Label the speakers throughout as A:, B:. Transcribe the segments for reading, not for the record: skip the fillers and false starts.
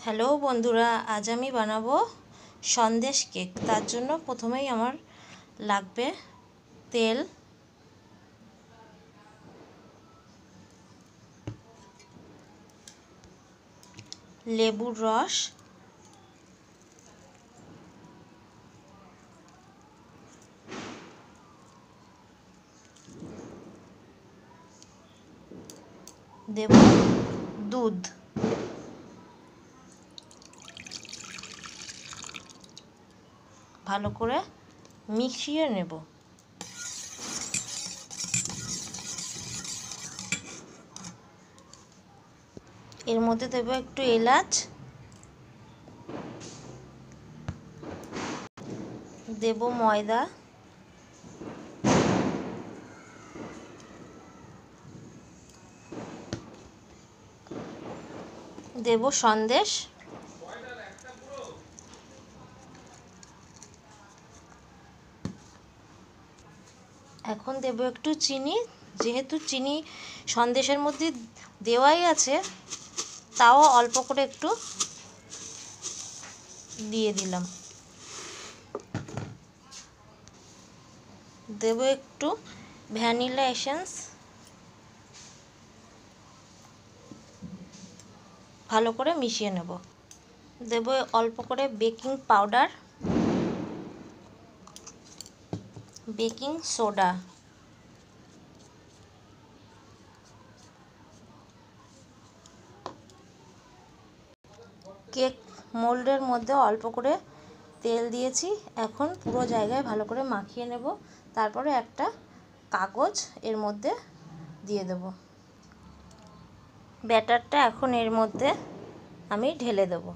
A: Hello বন্ধুরা, আজ আমি বানাবো সন্দেশ কেক। তার জন্য প্রথমেই আমার লাগবে তেল, লেবুর রস, দেব দুধ, ভালো করে মিশিয়ে নেব। এর মধ্যে দেব একটু এলাচ, দেব ময়দা, দেব সন্দেশ, এখন দেব একটু চিনি। যেহেতু চিনি সন্দেশের মধ্যে দেওয়াই আছে, তাও অল্প করে একটু দিয়ে দিলাম। দেব একটু ভ্যানিলা এসেন্স, ভালো করে মিশিয়ে নেব। দেব অল্প করে baking powder, baking soda, cake মোল্ডের মধ্যে অল্প করে তেল দিয়েছি। এখন পুরো জায়গায় ভালো করে মাখিয়ে নেব। তারপরে একটা কাগজ এর মধ্যে দিয়ে দেব। ব্যাটারটা এখন এর মধ্যে আমি ঢেলে দেব।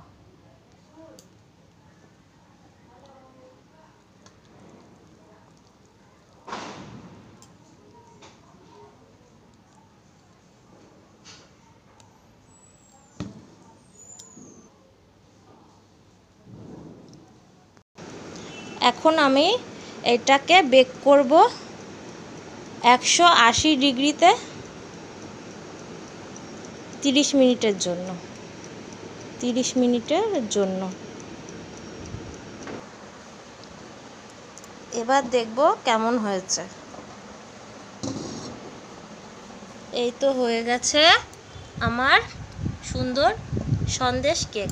A: এখন আমি এটাকে বেক করব 180 ডিগ্রিতে 30 মিনিটের জন্য। 30 মিনিটের জন্য। এবার দেখব কেমন হয়েছে। এই তো হয়ে গেছে আমার সুন্দর সন্দেশ কেক।